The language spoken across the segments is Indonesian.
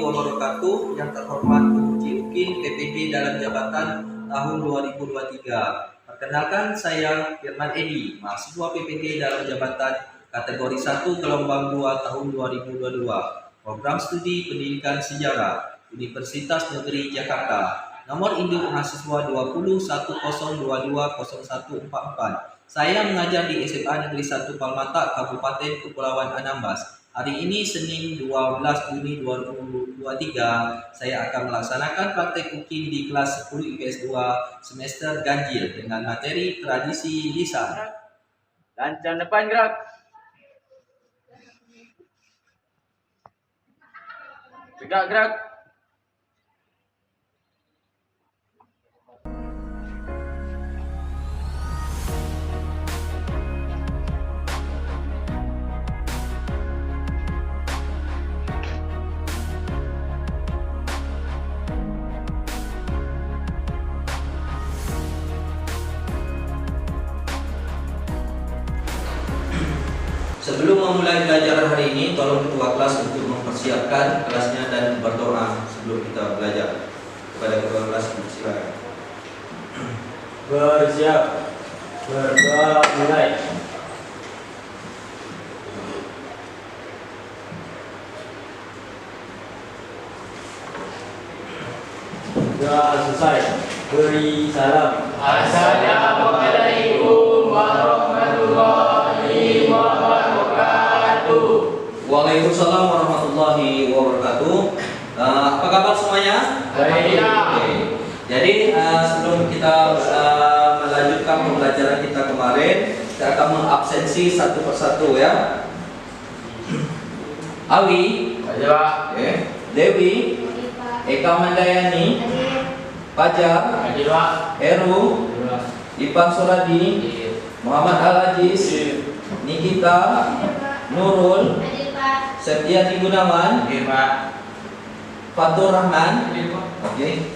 wabarakatuh. Yang terhormat Uji Ukin PPD dalam jabatan tahun 2023. Perkenalkan, saya Firman Edi, mahasiswa PPD dalam jabatan kategori 1 gelombang 2 tahun 2022. Program Studi Pendidikan Sejarah, Universitas Negeri Jakarta. Nomor induk mahasiswa 2010220144. Saya mengajar di SMA Negeri 1 Palmata, Kabupaten Kepulauan Anambas. Hari ini Senin 12 Juni 2023, saya akan melaksanakan praktek UKIN di kelas 10 IPS 2 semester ganjil dengan materi tradisi lisan. Lancang depan gerak. Tegak gerak. Sebelum memulai pelajaran hari ini, tolong ketua kelas untuk mempersiapkan kelasnya dan berdoa sebelum kita belajar. Kepada ketua kelas, silakan. Bersiap. Berdoa mulai. Doa selesai. Beri salam. Assalamualaikum warahmatullahi wabarakatuh. Waalaikumsalam warahmatullahi wabarakatuh. Apa kabar semuanya? Baik. Oke. Jadi sebelum kita melanjutkan pembelajaran kita kemarin, kita akan mengabsensi satu persatu ya. Awi, Baik. Dewi, Eka Mandayani, Fajar, Heru, Ipan Suradi, Muhammad Al-Aziz, Nikita, Nurul, Septiati Gunawan, Fatur Rahman. Oke.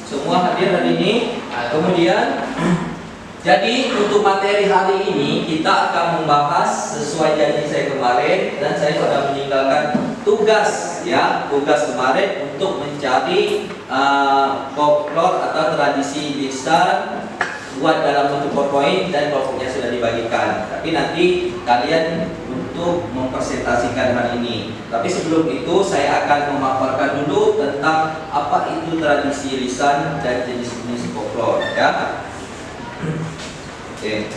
Semua hadir hari ini. Kemudian jadi untuk materi hari ini kita akan membahas sesuai janji saya kemarin, dan saya sudah meninggalkan tugas kemarin untuk mencari folklore atau tradisi lisan buat dalam bentuk PowerPoint, dan kelompoknya sudah dibagikan. Tapi nanti kalian untuk mempresentasikan hari ini. Tapi sebelum itu saya akan memaparkan dulu tentang apa itu tradisi lisan dan jenis-jenis folklore ya. Oke.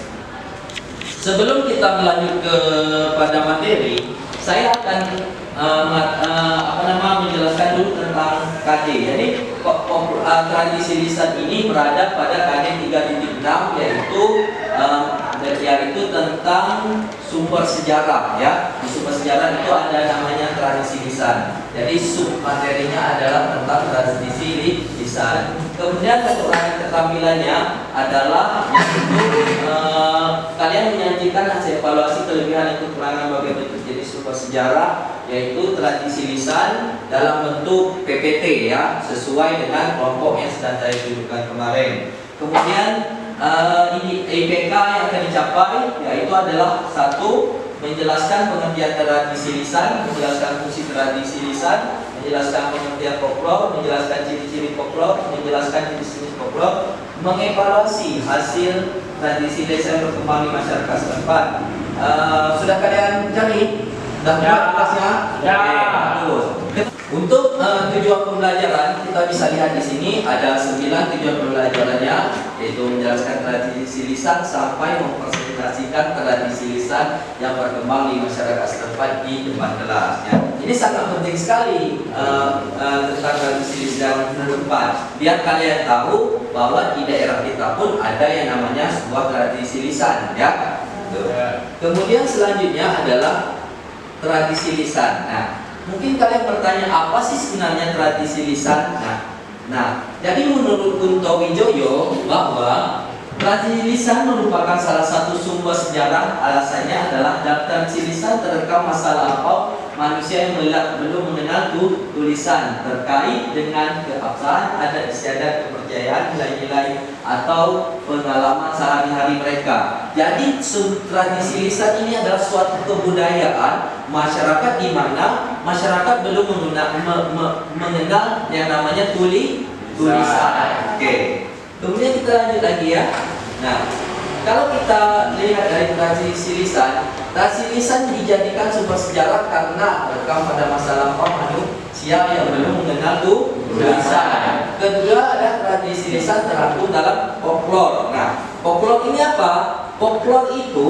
Sebelum kita melanjut kepada materi, saya akan menjelaskan dulu tentang KD. Jadi tradisi lisan ini berada pada KD 3.6, yaitu tentang sumber sejarah ya. Di sumber sejarah itu ada namanya tradisi lisan. Jadi sub materinya adalah tentang tradisi lisan. Kemudian kekurangan keterampilannya adalah kalian menyajikan hasil evaluasi kelebihan dan kekurangan bagi bentuk jenis sumber sejarah, yaitu tradisi lisan dalam bentuk PPT ya, sesuai dengan kelompok yang sedang saya tunjukkan kemarin. Kemudian ini IPK yang akan dicapai yaitu adalah satu, menjelaskan pengertian tradisi lisan, menjelaskan fungsi tradisi lisan, menjelaskan pengertian folklore, menjelaskan ciri-ciri folklore, menjelaskan jenis-jenis folklore, mengevaluasi hasil tradisi lisan berkembang di masyarakat setempat. Sudah kalian cari? Sudah buat tugasnya? Ya. Bagus. Untuk tujuan pembelajaran kita bisa lihat di sini ada 9 tujuan pembelajarannya, yaitu menjelaskan tradisi lisan sampai mempresentasikan tradisi lisan yang berkembang di masyarakat setempat di depan kelas. Ya. Ini sangat penting sekali tentang tradisi lisan setempat. Biar kalian tahu bahwa di daerah kita pun ada yang namanya sebuah tradisi lisan. Ya. Kemudian selanjutnya adalah tradisi lisan. Nah, mungkin kalian bertanya, apa sih sebenarnya tradisi lisan? Nah, jadi menurut Kunto Wijoyo bahwa tradisi lisan merupakan salah satu sumber sejarah. Alasannya adalah dalam tradisi lisan terekam masa lampau manusia yang belum mengenal tulisan terkait dengan keabsahan, adat istiadat, kepercayaan, nilai-nilai atau pengalaman sehari-hari mereka. Jadi tradisi lisan ini adalah suatu kebudayaan masyarakat di mana masyarakat belum mengenal yang namanya tulisan. Oke. Kemudian kita lanjut lagi ya. Nah, kalau kita lihat dari tradisi lisan dijadikan sumber sejarah karena rekam pada masa lampau manusia yang belum mengenal tulisan. Kedua, ada tradisi lisan terangkum dalam folklore. Nah, folklore ini apa? Folklore itu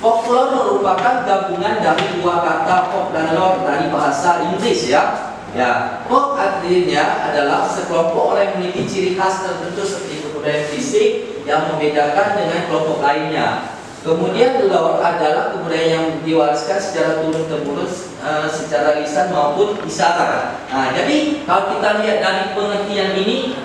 folklore merupakan gabungan dari dua kata folk dan lore dari bahasa Inggris ya. Ya, folk artinya adalah sekelompok orang yang memiliki ciri khas tertentu seperti kebudayaan fisik yang membedakan dengan kelompok lainnya. Kemudian lore adalah kebudayaan yang diwariskan secara turun-temurun secara lisan maupun isyarat. Nah, jadi kalau kita lihat dari pengertian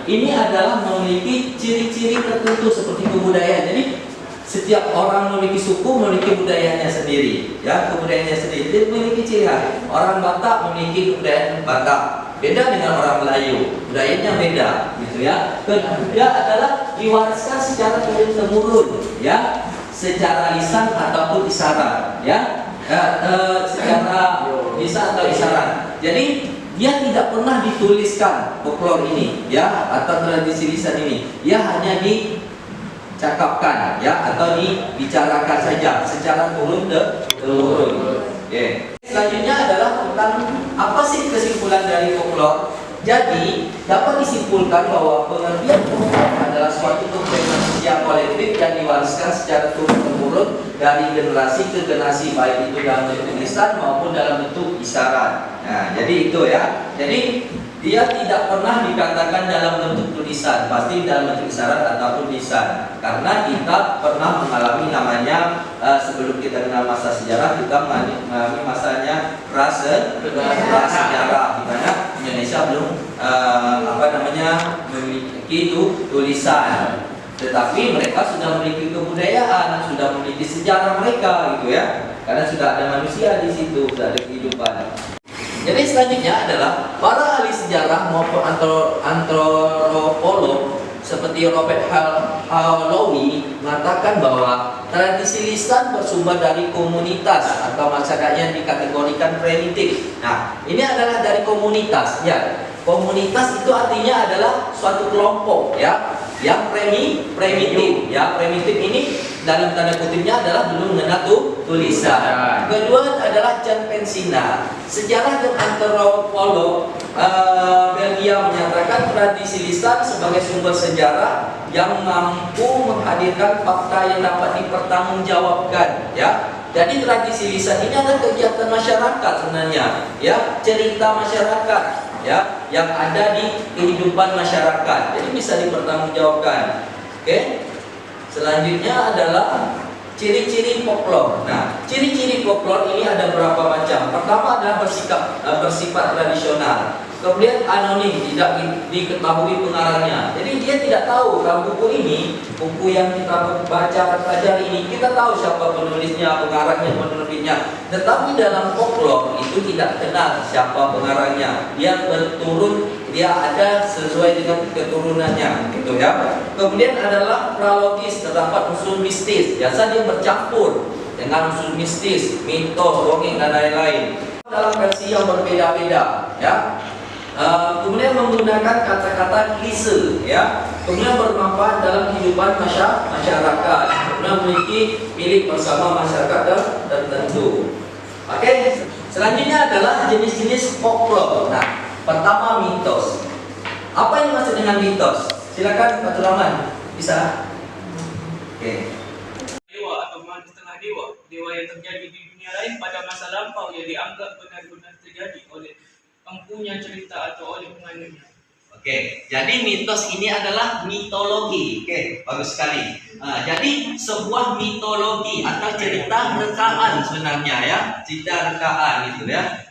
ini adalah memiliki ciri-ciri tertentu seperti kebudayaan. Jadi setiap orang memiliki suku, memiliki budayanya sendiri, ya, kebudayaannya sendiri. Dia memiliki ciri khas. Orang Batak memiliki kebudayaan Batak, beda dengan orang Melayu, budayanya beda, gitu ya. Kedua adalah diwariskan secara turun-temurun, ya, secara lisan ataupun isyarat, ya, secara lisan atau isyarat. Jadi dia tidak pernah dituliskan folklore ini, ya, atau tradisi lisan ini. Dia hanya dicakapkan, ya, atau dibicarakan saja secara turun-temurun. Selanjutnya adalah tentang apa sih kesimpulan dari folklore. Jadi dapat disimpulkan bahwa pengertian folklore adalah suatu kepercayaan sosial kolektif yang diwariskan secara turun-temurun dari generasi ke generasi, baik itu dalam bentuk lisan maupun dalam bentuk isyarat. Nah, jadi itu ya. Jadi dia tidak pernah dikatakan dalam bentuk tulisan, pasti dalam bentuk isyarat ataupun lisan. Karena kita pernah mengalami namanya sebelum kita kenal masa sejarah, kita mengalami masanya prasejarah, di mana Indonesia belum memiliki tulisan. Tetapi mereka sudah memiliki kebudayaan, sudah memiliki sejarah mereka, gitu ya. Karena sudah ada manusia di situ, sudah ada kehidupan. Jadi selanjutnya adalah para ahli sejarah maupun antropolog seperti Robert Holloway mengatakan bahwa tradisi lisan bersumber dari komunitas atau masyarakat yang dikategorikan primitif. Nah, ini adalah dari komunitas, ya. Komunitas itu artinya adalah suatu kelompok, ya, yang primitif, ya. Primitif ini dalam tanda kutipnya adalah belum mengenal tulisan. Kedua adalah Jan Pensina, sejarah dan antropolog Belgia, menyatakan tradisi lisan sebagai sumber sejarah yang mampu menghadirkan fakta yang dapat dipertanggungjawabkan, ya. Jadi tradisi lisan ini adalah kegiatan masyarakat sebenarnya, ya, cerita masyarakat, ya, yang ada di kehidupan masyarakat. Jadi bisa dipertanggungjawabkan. Oke. Selanjutnya adalah ciri-ciri folklore. Nah, ciri-ciri folklore ini ada berapa macam. Pertama adalah bersifat tradisional. Kemudian anonim, tidak diketahui pengarangnya. Jadi dia tidak tahu kalau buku ini, buku yang kita baca pelajari ini, kita tahu siapa penulisnya, pengarangnya, penerbitnya. Tetapi dalam folklore itu tidak kenal siapa pengarangnya. Dia berturun, dia ada sesuai dengan keturunannya, gitu ya. Kemudian adalah pralogis, terdapat unsur mistis. Biasa dia bercampur dengan unsur mistis, mitos, dongeng dan lain-lain. Dalam versi yang berbeda-beda, ya. Kemudian menggunakan kata-kata klise, ya. Kemudian bermanfaat dalam kehidupan masyarakat. Kemudian memiliki milik bersama masyarakat tertentu. Oke. Selanjutnya adalah jenis-jenis folklore. Nah, pertama mitos. Apa yang dimaksud dengan mitos? Silakan Pak Turaman, bisa. Oke. Dewa atau makhluk setengah dewa yang terjadi di dunia lain pada masa lampau yang dianggap benar-benar terjadi oleh empunya cerita atau oleh penganutnya. Oke, jadi mitos ini adalah mitologi. Oke, bagus sekali. Jadi sebuah mitologi atau cerita rekaan sebenarnya, ya, cerita rekaan itu, ya.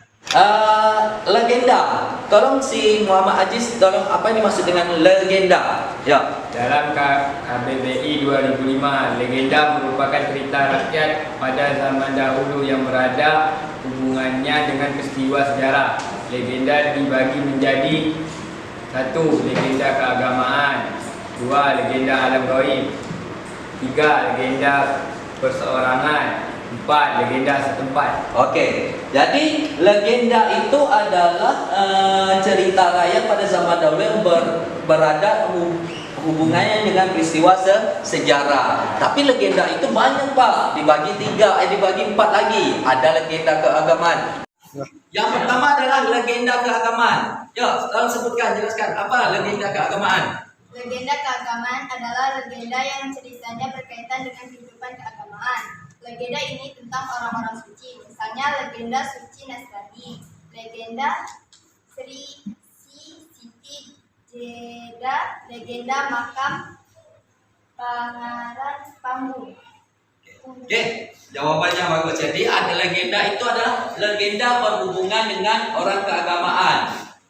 Legenda. Tolong si Muhammad Aziz, tolong apa yang dimaksud dengan legenda? Ya. Dalam KBBI 2005, legenda merupakan cerita rakyat pada zaman dahulu yang berada hubungannya dengan peristiwa sejarah. Legenda dibagi menjadi 1. Legenda keagamaan, 2. Legenda alam gaib, 3. Legenda perseorangan, 4. Legenda setempat. Oke, jadi legenda itu adalah cerita rakyat pada zaman dahulu yang berada hubungannya dengan peristiwa sejarah. Tapi legenda itu banyak Pak, dibagi 3, dibagi 4 lagi. Ada legenda keagamaan. Yang pertama adalah legenda keagamaan. Yuk, tolong sebutkan, jelaskan apa legenda keagamaan. Legenda keagamaan adalah legenda yang ceritanya berkaitan dengan kehidupan keagamaan. Legenda ini tentang orang-orang suci, misalnya legenda suci Nasrani, legenda Siti Jedah, legenda makam Pangeran Panggung. Oke, jawabannya bagus. Jadi ada legenda itu adalah legenda berhubungan dengan orang keagamaan.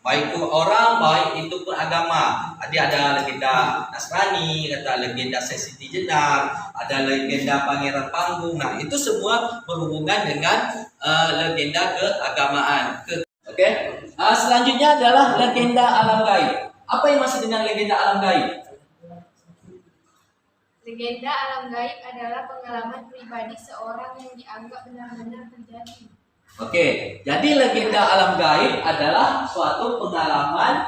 Baik itu orang, baik itu pun agama. Ada legenda Nasrani, ada legenda Siti Jenar, ada legenda Pangeran Panggung. Nah, itu semua berhubungan dengan legenda keagamaan. Oke. Selanjutnya adalah legenda alam gaib. Apa yang masuk dengan legenda alam gaib? Legenda alam gaib adalah pengalaman pribadi seorang yang dianggap benar-benar terjadi. Oke, jadi legenda alam gaib adalah suatu pengalaman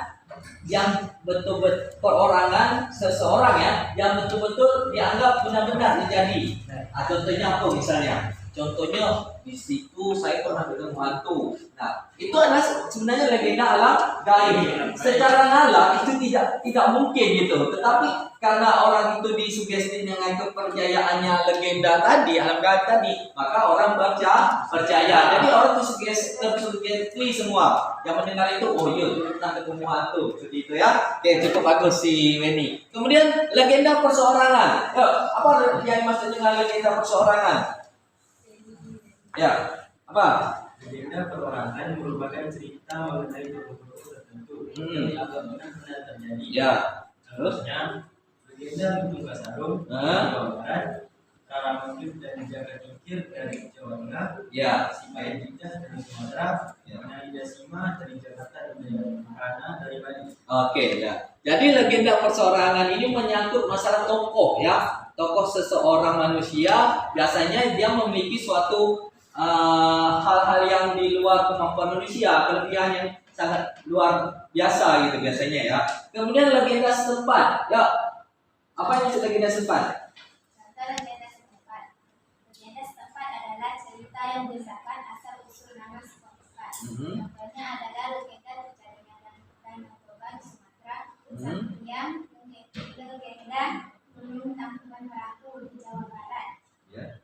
yang betul-betul perorangan seseorang ya, yang betul-betul dianggap benar-benar terjadi. Nah, contohnya apa misalnya? Contohnya di situ saya pernah ketemu hantu. Nah, itu adalah sebenarnya legenda alam gaib. Secara nalar itu tidak mungkin gitu. Tetapi karena orang itu disugesti dengan kepercayaannya legenda tadi, alam gaib tadi, maka orang percaya. Jadi orang tersugesti semua yang mendengar itu, oh iya, pernah ketemu hantu. Seperti itu ya. Oke, cukup bagus si Weni. Kemudian legenda perseorangan. Apa yang maksud dengan legenda perseorangan? Ya, apa? Legenda perorangan merupakan cerita mengenai tokoh-tokoh tertentu yang dianggap benar terjadi. Ya. Terus? Legenda Lutung Kasarung di Jawa Barat, Karangmukti dan Jaga Tingkir dari Jawa Tengah, Ya. Sipain Cicah dari Sumatera, Ya. Naida Sima dari Jakarta dan Jayapura dari Bali. Oke, ya. Jadi legenda perseorangan ini menyangkut masalah tokoh ya. Tokoh seseorang manusia biasanya dia memiliki suatu hal-hal yang di luar kemampuan manusia, kelebihan yang sangat luar biasa gitu biasanya ya. Kemudian legenda setempat. Ya. Apa yang legenda setempat? Contoh legenda setempat. Legenda setempat adalah cerita yang berdasarkan asal usul nama sebuah tempat. Contohnya adalah legenda Jaringan dan Narkoba di Sumatera, yang legenda Gunung Tangkuban Perahu di Jawa Barat. Ya.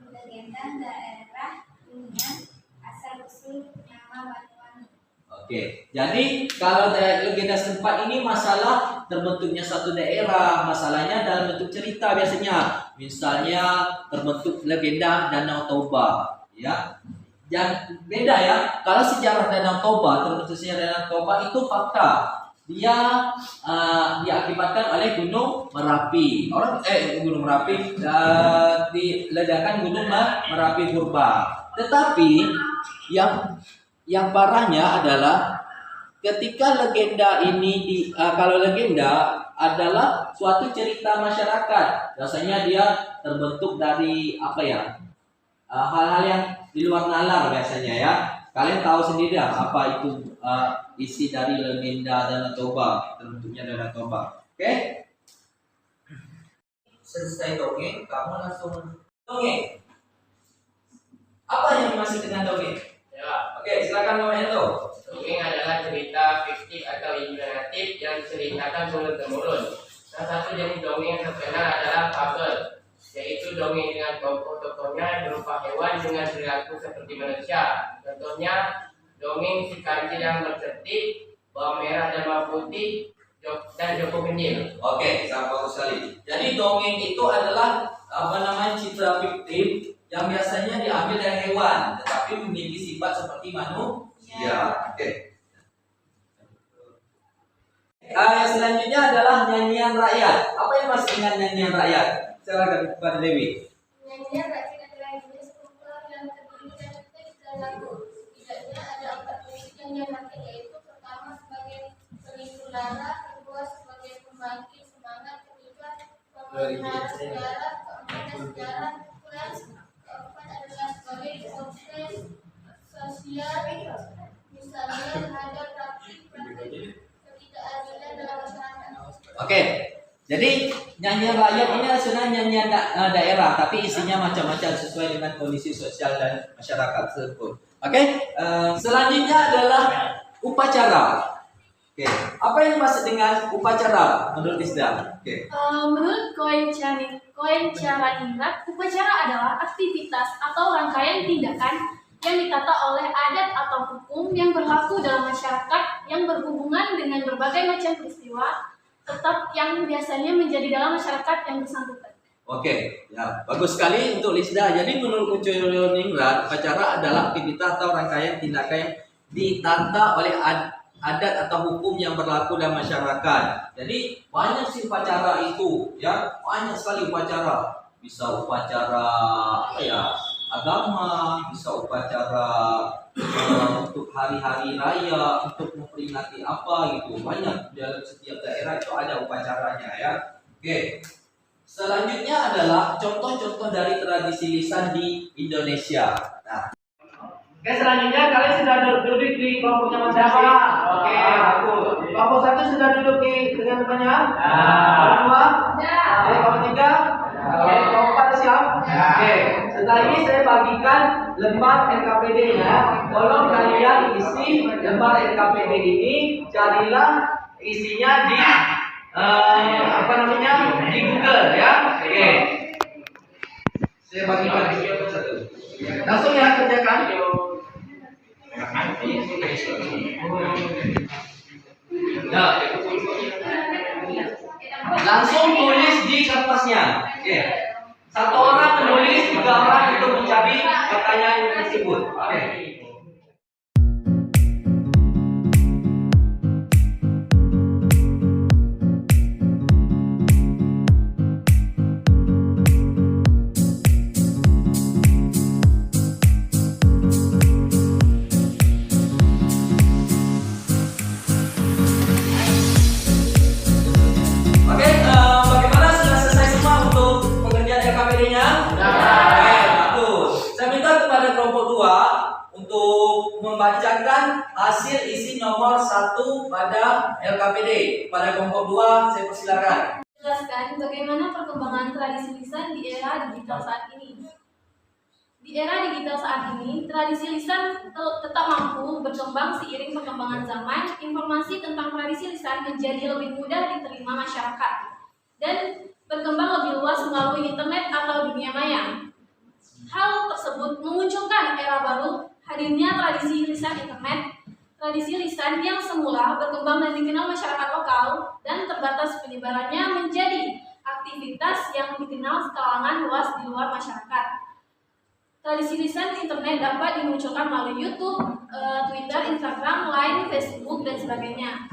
Legenda daerah Kuningan asal usul nama Banyuwangi. Oke, jadi kalau legenda setempat ini masalah terbentuknya suatu daerah, masalahnya dalam bentuk cerita biasanya. Misalnya terbentuk legenda Danau Toba, ya. Yang beda ya, kalau sejarah Danau Toba, terbentuk sejarah Danau Toba itu fakta. Dia diakibatkan oleh Gunung Merapi. Gunung Merapi diledakan Gunung Merapi Purba. Tetapi yang parahnya adalah ketika legenda ini kalau legenda adalah suatu cerita masyarakat, biasanya dia terbentuk dari apa ya, hal-hal yang di luar nalar biasanya ya. Kalian tahu sendiri apa itu isi dari legenda Danau Toba, terbentuknya Danau Toba. Oke? Selesai dongeng, kamu langsung dongeng. Apa yang dimaksud dengan dongeng? Ya, Oke, silakan Mama Endo. dongeng adalah cerita fiktif atau imaginatif yang diceritakan turun-temurun. Salah satu jenis dongeng yang terkenal adalah fabel, yaitu dongeng dengan tokoh-tokohnya berupa hewan dengan perilaku seperti manusia. Contohnya dongeng si kancil yang bertertib, bawang merah dan bawang putih, dan Joko Kendil. Oke, sangat bagus sekali. Jadi dongeng itu adalah citra fiktif yang biasanya diambil dari hewan, tetapi memiliki sifat seperti manusia. Oke. Yang selanjutnya adalah nyanyian rakyat. Apa yang masuk dengan nyanyian rakyat? Silakan Pak Dewi. Nyanyian rakyat adalah jenis folklore yang terdiri dari teks dan lagu. Setidaknya ada 4 jenis nyanyian rakyat, yaitu pertama sebagai pelipur lara, kedua sebagai pembangkit semangat, ketiga pemelihara sejarah, keempat sejarah, keempat Jadi nyanyian rakyat ini sebenarnya nyanyian daerah, tapi isinya macam-macam sesuai dengan kondisi sosial dan masyarakat tersebut. Oke, selanjutnya adalah upacara. Oke, apa yang dimaksud dengan upacara menurut Lisda? Oke. Menurut Koen Caraningrat, upacara adalah aktivitas atau rangkaian tindakan yang ditata oleh adat atau hukum yang berlaku dalam masyarakat yang berhubungan dengan berbagai macam peristiwa tetap yang biasanya menjadi dalam masyarakat yang bersangkutan. Oke, ya bagus sekali untuk Lisda. Jadi menurut Caraningrat, upacara adalah aktivitas atau rangkaian tindakan yang ditata oleh adat atau hukum yang berlaku dalam masyarakat. Jadi banyak sih upacara itu, ya banyak sekali upacara. Bisa upacara apa ya, agama, bisa upacara untuk hari-hari raya, untuk memperingati apa gitu. Banyak dalam setiap daerah itu ada upacaranya ya. Oke. Selanjutnya adalah contoh-contoh dari tradisi lisan di Indonesia. Nah, Oke, selanjutnya kalian sudah duduk di kelompoknya siapa? Oke, aku. Kelompok 1 sudah duduk dengan temannya? Kelompok 2? Oke, kelompok 3? Oke, kelompok 4 siap? Oke, setelah ini saya bagikan lembar LKPD ya. Tolong kalian isi lembar LKPD ini, carilah isinya di di Google ya. Oke. Saya bagikan satu. Langsung ya kerjakan. Nah, langsung tulis di kertasnya. Oke. Satu orang menulis, 3 orang untuk mencari pertanyaan tersebut. Oke. Membacakan hasil isi nomor 1 pada LKPD. Pada kelompok 2 saya persilakan. Jelaskan bagaimana perkembangan tradisi lisan di era digital saat ini. Di era digital saat ini, tradisi lisan tetap mampu berkembang seiring perkembangan zaman. Informasi tentang tradisi lisan menjadi lebih mudah diterima masyarakat dan berkembang lebih luas melalui internet atau dunia maya. Hal tersebut memunculkan era baru, hadirnya tradisi lisan internet. Tradisi lisan yang semula berkembang dan dikenal masyarakat lokal dan terbatas penyebarannya menjadi aktivitas yang dikenal kalangan luas di luar masyarakat. Tradisi lisan internet dapat dimunculkan melalui YouTube, Twitter, Instagram, Line, Facebook, dan sebagainya.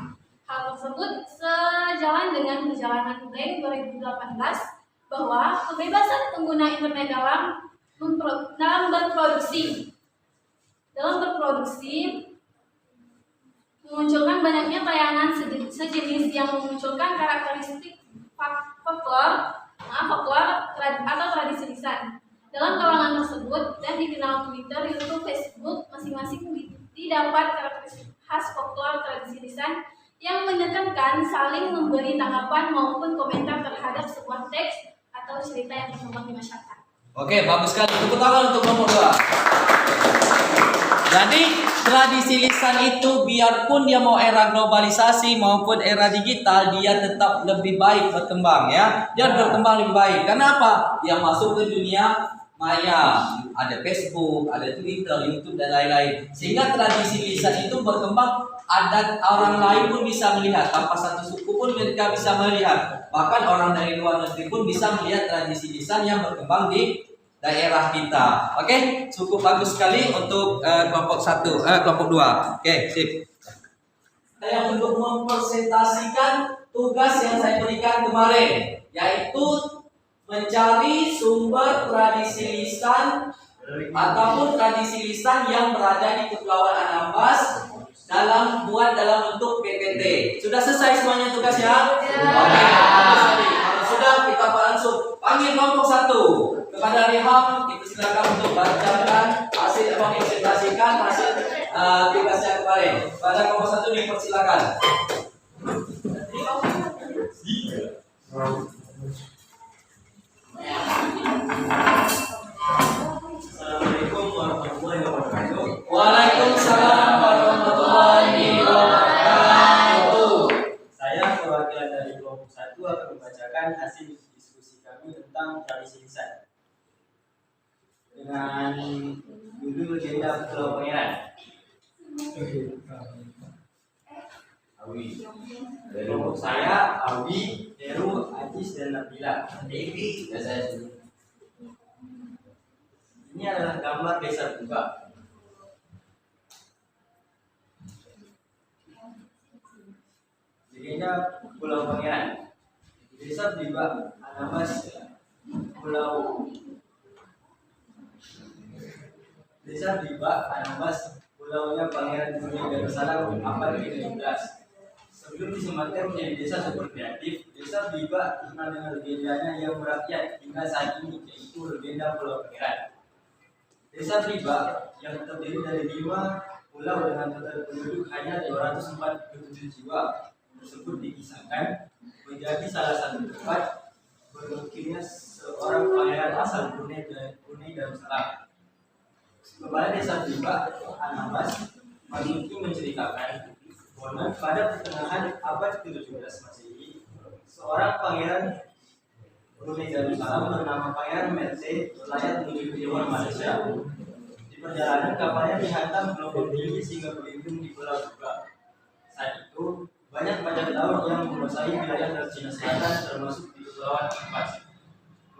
Hal tersebut sejalan dengan perjalanan Blank 2018 bahwa kebebasan pengguna internet dalam berproduksi memunculkan banyaknya tayangan sejenis yang memunculkan karakteristik folklore atau tradisi lisan. Dalam kalangan tersebut dan dikenal Twitter, YouTube, Facebook, masing-masing didapat karakteristik khas folklore tradisi lisan yang menekankan saling memberi tanggapan maupun komentar terhadap sebuah teks atau cerita yang berkembang di masyarakat. Oke, bagus sekali. Tepuk tangan untuk nomor 2. Jadi tradisi lisan itu biarpun dia mau era globalisasi maupun era digital, dia tetap lebih baik berkembang ya. Dia berkembang lebih baik. Kenapa? Dia masuk ke dunia maya, ada Facebook, ada Twitter, YouTube dan lain-lain. Sehingga tradisi lisan itu berkembang, adat orang lain pun bisa melihat, tanpa satu suku pun mereka bisa melihat. Bahkan orang dari luar negeri pun bisa melihat tradisi lisan yang berkembang di daerah kita. Oke, cukup bagus sekali untuk kelompok 2. Oke, sip. Saya untuk mempresentasikan tugas yang saya berikan kemarin, yaitu mencari sumber tradisi lisan ataupun tradisi lisan yang berada di Kepulauan Anambas dalam bentuk PPT. Sudah selesai semuanya tugasnya? Oke, bagus sekali. Kalau sudah, kita langsung panggil kelompok 1. Kepada Riham, dipersilakan untuk bacakan hasil presentasikan hasil tugasnya kemarin. Pada kelompok 1 dipersilakan. Assalamualaikum warahmatullahi wabarakatuh. Waalaikumsalam warahmatullahi wabarakatuh. Saya perwakilan dari kelompok 1 akan membacakan hasil diskusi kami tentang tradisi lisan dengan judul Legenda Pulau Pangeran. Kelompok saya Awi, Heru, Ajis, dan Nabila. Dewi, saya Ini adalah gambar desa Buka. Legenda Pulau Pangeran. Desa Bliba, Anambas, Pulau Desa Bliba, Anambas, Pulaunya Pangeran Brunei Darussalam abad ke-17. Sebelum disematkan menjadi desa super kreatif, Desa Bliba dikenal dengan legendanya yang merakyat hingga saat ini, yaitu legenda Pulau Pangeran. Desa Bliba yang terdiri dari 5 pulau dengan total penduduk hanya 247 jiwa tersebut dikisahkan menjadi salah satu tempat bermukimnya seorang pangeran asal Brunei Darussalam. Kepala Desa Bliba, Anambas, Mazuki menceritakan bahwa pada pertengahan abad ke-17 Masehi, seorang pangeran Brunei Darussalam bernama Pangeran Merte berlayar menuju Johor, Malaysia. Di perjalanan kapalnya dihantam gelombang tinggi sehingga berlindung di Pulau Buka. Saat itu banyak bajak laut yang menguasai wilayah Laut Cina Selatan termasuk di Kepulauan Anambas.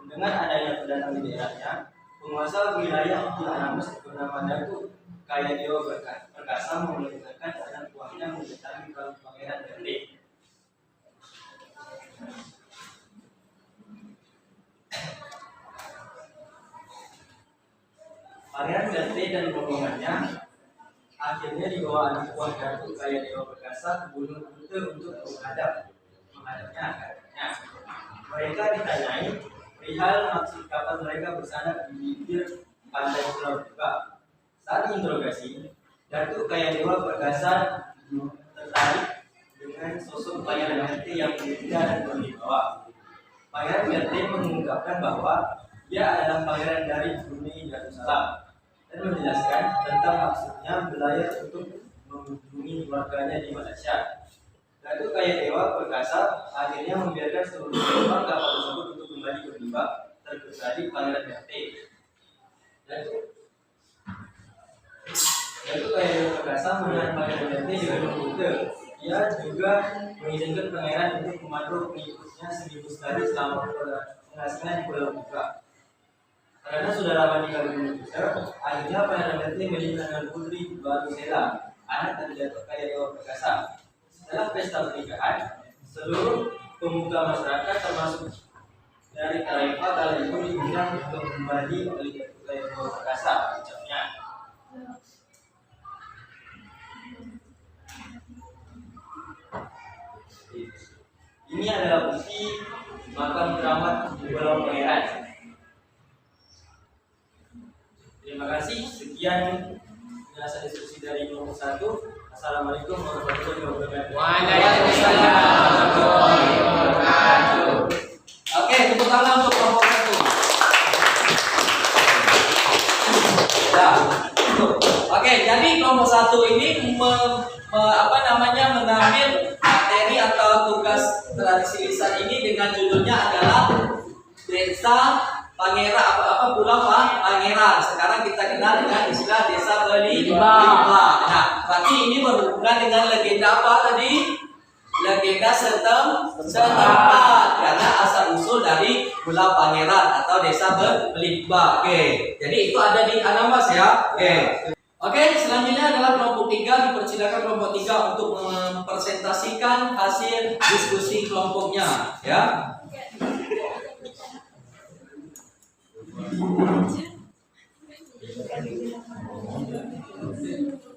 Mendengar adanya pendatang di daerahnya, penguasa wilayah di Anambas bernama Datuk Kaya Dewa Perkasa memerintahkan anak buahnya mendatangi Pangeran Merte. Pangeran Merte dan rombongannya akhirnya dibawa anak buah Datuk Kaya Dewa Perkasa ke Gunung Kute untuk menghadapnya. Mereka ditanyai perihal maksud kapal mereka bersandar di bibir pantai Pulau Buka. Saat diinterogasi, Datuk Kaya Dewa Perkasa tertarik dengan sosok Pangeran Merte yang berbeda dan berwibawa. Pangeran Merte mengungkapkan bahwa dia adalah pangeran dari Brunei Darussalam dan menjelaskan tentang maksudnya berlayar untuk mengunjungi keluarganya di Malaysia. Datuk Kaya Dewa Perkasa akhirnya membiarkan seluruh penumpang kapal tersebut untuk kembali ke Bliba, terkecuali Pangeran Merte. Datuk Kaya Dewa Perkasa menahan Pangeran Merte di Gunung Kute. Dia juga mengizinkan pangeran untuk memandu pengikutnya 1000 kali selama pengasingan di Pulau Buka. Karena sudah lama tinggal di Gunung Kute, akhirnya Pangeran Merte menikah dengan Putri Batu Sela, anak dari Datuk Kaya Dewa Perkasa. Setelah pesta pernikahan, seluruh pemuda masyarakat termasuk dari Karaipa kala itu diundang untuk kembali oleh Datuk Kaya Dewa Perkasa, ucapnya. Ini adalah bukti makam keramat Pulau Pangeran. Terima kasih. Sekian penjelasan diskusi dari kelompok 1. Assalamualaikum warahmatullahi wabarakatuh. Waalaikumsalam warahmatullahi wabarakatuh. Oke, tepuk tangan untuk kelompok 1. Ya. Oke, jadi kelompok 1 ini mengambil materi atau tugas tradisi lisan ini dengan judulnya adalah Desa Pangeran Pulau Pangeran. Sekarang kita kenal dengan istilah Desa Bliba. Nah, berarti ini berhubungan dengan legenda apa tadi? Legenda setempat karena asal usul dari Pulau Pangeran atau Desa Bliba. Oke, jadi itu ada di Anambas ya. Oke, selanjutnya adalah kelompok 3. Dipersilakan kelompok 3 untuk mempresentasikan hasil diskusi kelompoknya ya.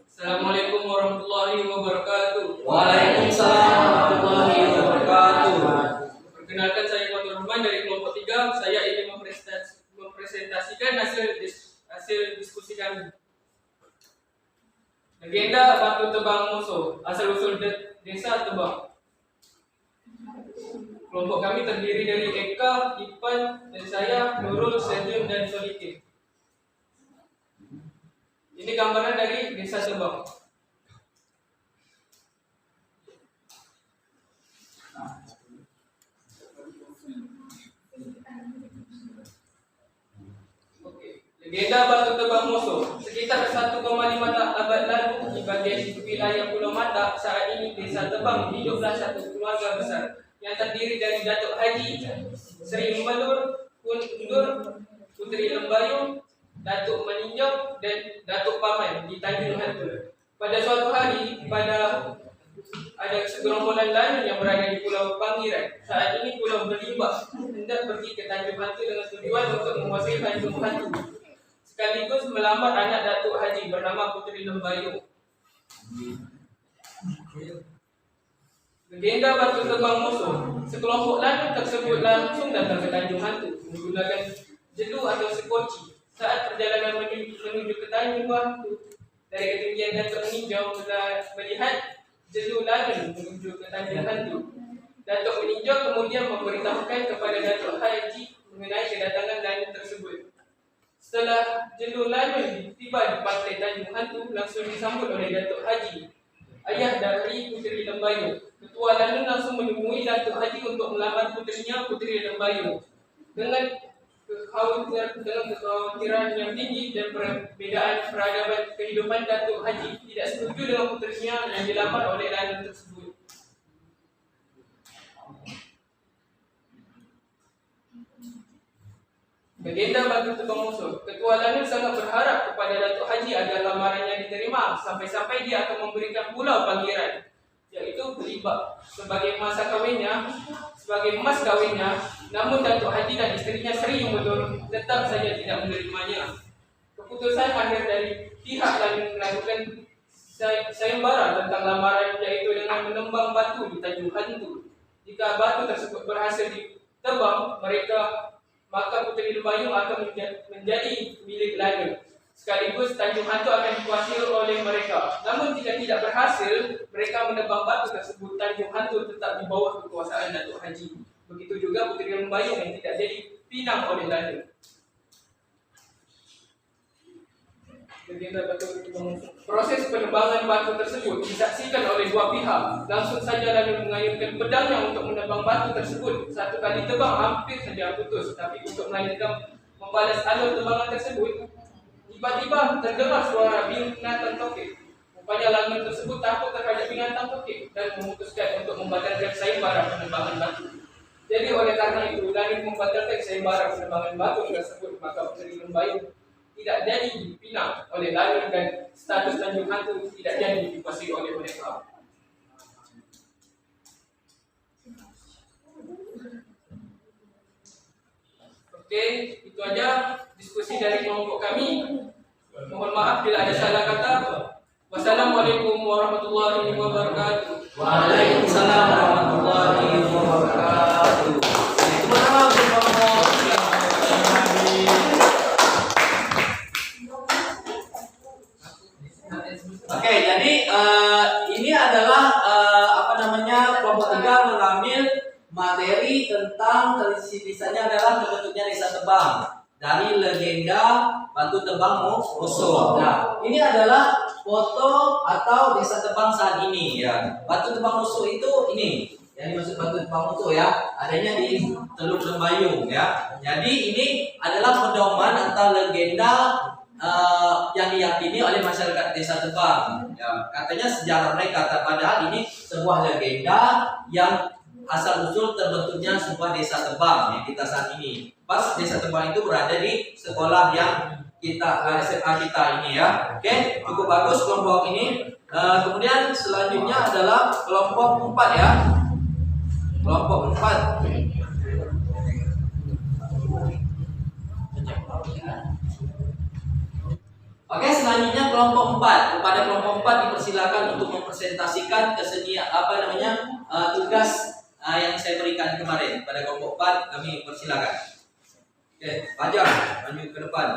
Assalamualaikum warahmatullahi wabarakatuh. Waalaikumsalam warahmatullahi wabarakatuh. Perkenalkan, saya Fatur Rahman dari kelompok 3. Saya ingin mempresentasikan hasil diskusi kami. Legenda Batu Tebang Musuh, asal usul desa Tebang. Kelompok kami terdiri dari Eka, Ipan, dan saya, Nurul, Sejun, dan Solikin. Ini gambaran dari Desa Tebang. Legenda Batu Tebang Moso. Sekitar 1,5 abad lalu di bagian wilayah Pulau Mata, saat ini Desa Tebang hiduplah satu keluarga besar yang terdiri dari Datuk Haji Sri Melur, Undur, Putri Lembayung, Datuk Meninjau, dan Datuk Paman di Tanjung Hantu. Pada suatu hari, ada segerombolan lain yang berada di Pulau Pangiran. Saat ini Pulau Berlimbah hendak pergi ke Tanjung Hantu dengan tujuan untuk menguasai Tanjung Hantu, sekaligus melamar anak Datuk Haji bernama Putri Lembayung. Legenda Batu Tebang Moso. Sekelompok lanun tersebut langsung datang ke Tanjung Hantu menggunakan jelu atau sekoci. Saat perjalanan menuju ke Tanjung Hantu, dari ketinggian Datuk Meninjau melihat jelu lanun menuju ke Tanjung Hantu. Datuk Meninjau kemudian memberitahukan kepada Datuk Haji mengenai kedatangan lanun tersebut. Setelah jelu lanun tiba di pantai Tanjung Hantu, langsung disambut oleh Datuk Haji, ayah dari Putri Lembayung. Ketua lanun langsung menemui Datuk Haji untuk melamar putrinya, Putri Lembayung. Dengan kekhawatiran yang tinggi dan perbedaan peradaban kehidupan, Datuk Haji tidak setuju dengan putrinya yang dilamar oleh lanun tersebut. Legenda Batu Tebang Moso. Ketua lanun sangat berharap kepada Datuk Haji agar lamarannya diterima, sampai-sampai dia akan memberikan pulau panggilan, yaitu Belibak, sebagai mas kawinnya. Namun Datuk Haji dan istrinya Sri Melur tetap saja tidak menerimanya. Keputusan akhir dari pihak lanun melakukan sayembara tentang lamaran, yaitu dengan menembang batu di Tanjung Hantu. Jika batu tersebut berhasil ditebang, maka Putri Lembayung akan menjadi milik lanun, sekaligus Tanjung Hantu akan dikuasai oleh mereka. Namun jika tidak berhasil mereka menebang batu tersebut, Tanjung Hantu tetap di bawah kekuasaan Datuk Haji. Begitu juga Putri Lembayung yang tidak jadi pinang oleh lanun. Proses penebangan batu tersebut disaksikan oleh dua pihak. Langsung saja lanun mengayunkan pedangnya untuk menebang batu tersebut. Satu kali tebang hampir saja putus, tapi untuk melanjutkan membalas alur tebangan tersebut, tiba-tiba terdengar suara binatang tokek. Rupanya lanun tersebut takut terhadap binatang tokek dan memutuskan untuk membatalkan sayembara penebangan batu. Jadi oleh karena itu lanun membatalkan sayembara penebangan batu tersebut, maka Putri Lembayung tidak jadi dipinang oleh lanun dan status Tanjung Hantu tidak jadi dikuasai oleh mereka. Oke, itu aja diskusi dari kelompok kami. Mohon maaf bila ada salah kata. Wassalamualaikum warahmatullahi wabarakatuh. Waalaikumsalam warahmatullahi wabarakatuh. Oke, jadi ini adalah kelompok 3 mengambil materi tentang tradisi desanya adalah terbentuknya Desa Tebang dari legenda Batu Tebang Moso. Nah, ini adalah foto atau Desa Tebang saat ini ya. Batu Tebang Moso itu ini yang dimaksud Batu Tebang Moso ya, adanya di Teluk Lembayung ya. Jadi ini adalah pedoman atau legenda yang diyakini oleh masyarakat Desa Tebang. Ya, katanya sejarah mereka, padahal ini sebuah legenda yang asal usul terbentuknya sebuah Desa Tebang yang kita saat ini. Pas Desa Tebang itu berada di sekolah yang kita SMA kita ini ya. Oke, cukup bagus kelompok ini. Kemudian selanjutnya adalah kelompok 4 ya. Kelompok 4. Oke, selanjutnya kelompok 4. Kepada kelompok 4 dipersilakan untuk mempresentasikan kesenian tugas yang saya berikan kemarin. Pada kelompok 4 kami persilakan. Oke, Fajar, maju ke depan.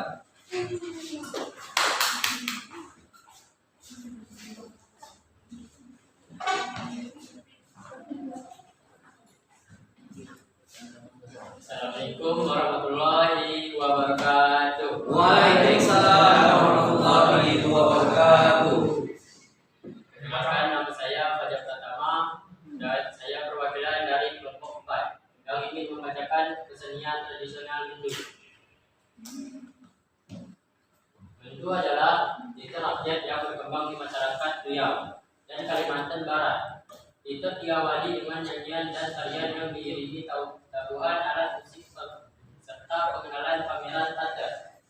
berkembang di masyarakat Riau dan Kalimantan Barat. Itu diawali dengan nyanyian dan tarian yang diiringi tabuhan alat musik serta pengenalan pameran teater.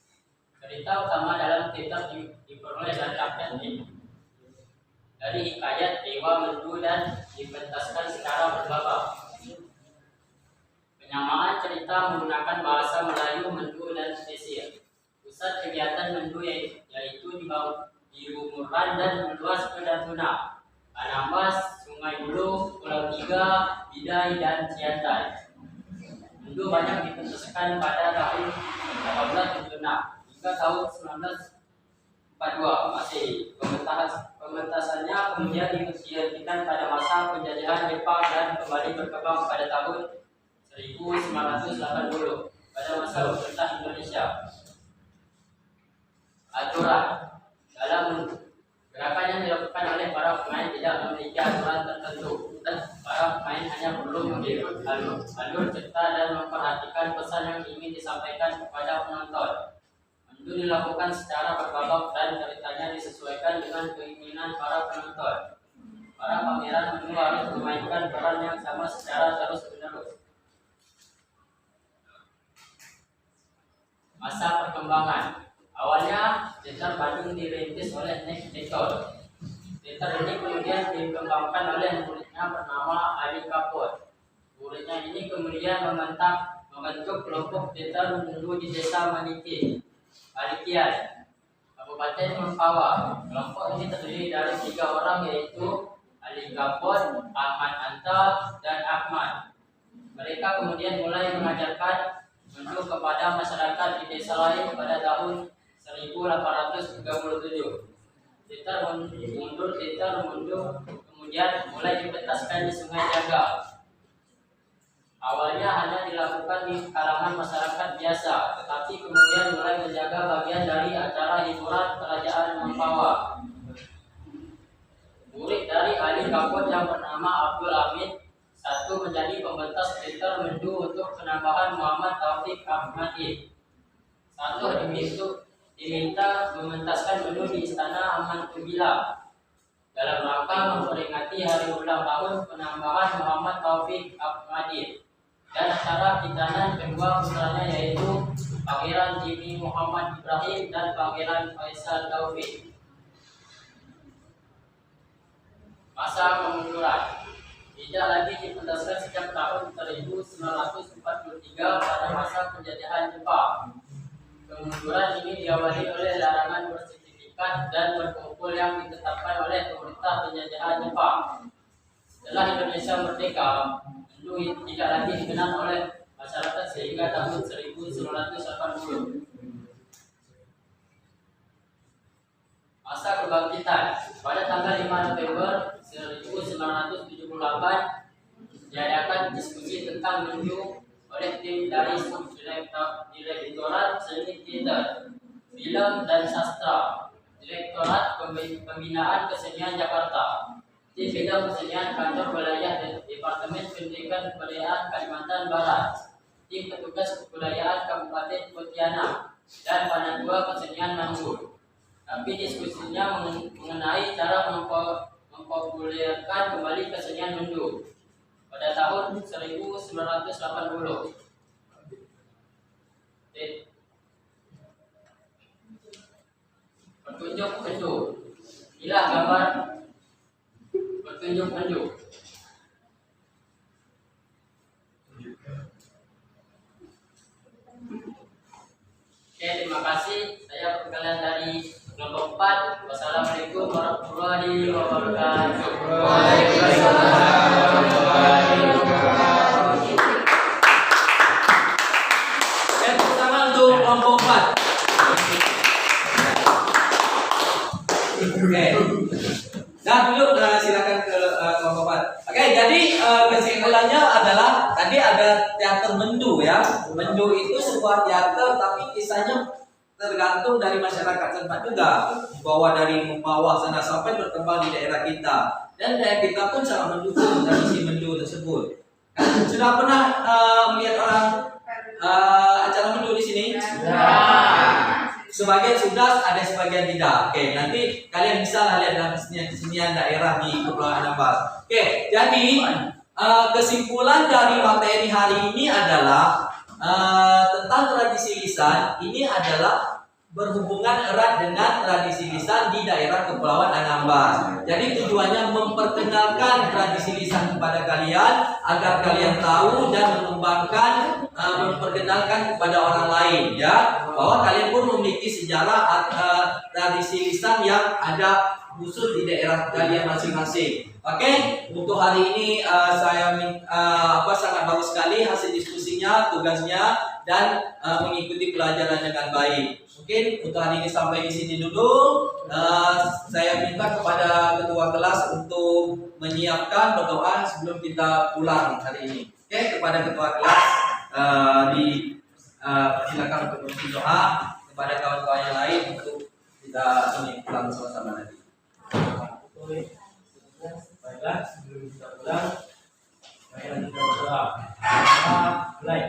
Cerita utama dalam teater diperoleh dari rakyat ini. Dari hikayat Dewa Mendu dan dipentaskan secara berbabak. Penyamaan cerita menggunakan bahasa Melayu, Mendu, dan Pesisir. Pusat kegiatan Mendu yaitu di Umuran dan meluas ke Natuna, Anambas, Sungai Buloh, Pulau Tiga, Bidai, dan Ciantai. Mendu banyak dipentaskan pada tahun 1876 hingga tahun 1942 Masehi. Pementasannya kemudian dihentikan pada masa penjajahan Jepang dan kembali berkembang pada tahun 1980 pada masa pemerintah Indonesia. Aturan dalam gerakan yang dilakukan oleh para pemain tidak memiliki aturan tertentu dan para pemain hanya perlu mengikuti alur cerita dan memperhatikan pesan yang ingin disampaikan kepada penonton. Mendu dilakukan secara berbabak dan ceritanya disesuaikan dengan keinginan para penonton. Para pangeran Mendu harus memainkan peran yang sama secara terus-menerus. Masa perkembangan. Awalnya teater Badung dirintis oleh Nek Teater. Teater ini kemudian dikembangkan oleh muridnya bernama Ali Kapur. Muridnya ini kemudian membentuk kelompok teater Mendu di desa Maniki, Alikian, Kabupaten Mempawah. Kelompok ini terdiri dari 3 orang yaitu Ali Kapur, Ahmad Anta, dan Ahmad. Mereka kemudian mulai mengajarkan Mendu kepada masyarakat di desa lain pada tahun 1837. Teater Mendu kemudian mulai dipentaskan di Sungai Jaga. Awalnya hanya dilakukan di kalangan masyarakat biasa, tetapi kemudian mulai menjaga bagian dari acara hiburan kerajaan Mempawah. Murid dari Ali Kapur yang bernama Abdul Amin satu menjadi pembentas teater Mendu untuk penambahan Muhammad Taufik Ahmadi. Satu diminta mementaskan Mendu di Istana Aman Kubila dalam rangka memperingati hari ulang tahun penambahan Muhammad Taufik Ahmadi dan acara hitanan kedua putranya yaitu Pangeran Jimmy Muhammad Ibrahim dan Pangeran Faisal Taufik. Masa kemunduran tidak lagi dipentaskan sejak tahun 1943 pada masa penjajahan Jepang. Kemunduran ini diawali oleh larangan bersertifikat dan berkumpul yang ditetapkan oleh pemerintah penjajahan Jepang. Setelah Indonesia merdeka, Mendu tidak lagi dikenal oleh masyarakat sehingga tahun 1980. Masa kebangkitan pada tanggal 5 November 1978 diadakan diskusi tentang Mendu oleh tim dari Direktorat Seni Teater, Film dan Sastra, Direktorat Pembinaan Kesenian Jakarta, Tim Bidang Kesenian Kantor Wilayah Departemen Pendidikan Kebudayaan Kalimantan Barat, Tim Petugas Kebudayaan Kabupaten Pontianak, dan Panadua Kesenian Manggul. Tapi diskusinya mengenai cara mempopulerkan kembali kesenian Mendu pada tahun 1980. Petunjuk Mendu. Inilah gambar petunjuk Mendu. Oke, terima kasih. Saya perkenalan dari kelompok 4. Wassalamualaikum warahmatullahi wabarakatuh. Waalaikumsalam warahmatullahi wabarakatuh. Dan pertama untuk kelompok 4. Oke. Nah, dulu silakan ke kelompok 4. Oke, jadi kesimpulannya adalah tadi ada teater Mendu ya. Mendu itu sebuah teater tapi kisahnya tergantung dari masyarakat tempat juga, bahwa dari Mempawah sana sampai berkembang di daerah kita, dan daerah kita pun sangat mendukung tradisi Mendu tersebut. Sudah pernah melihat orang acara Mendu di sini? sebagian sudah, ada sebagian tidak. Oke, nanti kalian bisa lihat dalam kesenian daerah di Kepulauan Anambas. Oke, jadi kesimpulan dari materi hari ini adalah tentang tradisi lisan. Ini adalah berhubungan erat dengan tradisi lisan di daerah Kepulauan Anambas. Jadi tujuannya memperkenalkan tradisi lisan kepada kalian agar kalian tahu dan mengembangkan, memperkenalkan kepada orang lain, ya, bahwa kalian pun memiliki sejarah tradisi lisan yang ada khusus di daerah kalian masing-masing. Oke, untuk hari ini saya sangat bagus sekali hasil diskusinya, tugasnya, dan mengikuti pelajaran dengan baik. Mungkin untuk hari ini sampai di sini dulu. Saya minta kepada ketua kelas untuk menyiapkan berdoa sebelum kita pulang hari ini. Oke, kepada ketua kelas silakan untuk berdoa kepada kawan-kawan yang lain untuk kita pulang sama-sama nanti. Baiklah, sebelum kita pulang, marilah kita berdoa. Mulai.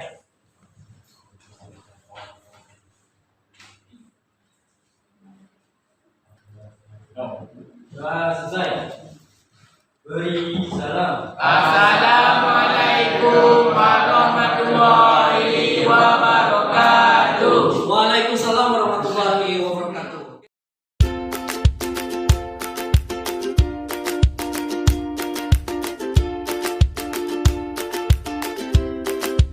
Doa selesai. Beri salam. Assalamualaikum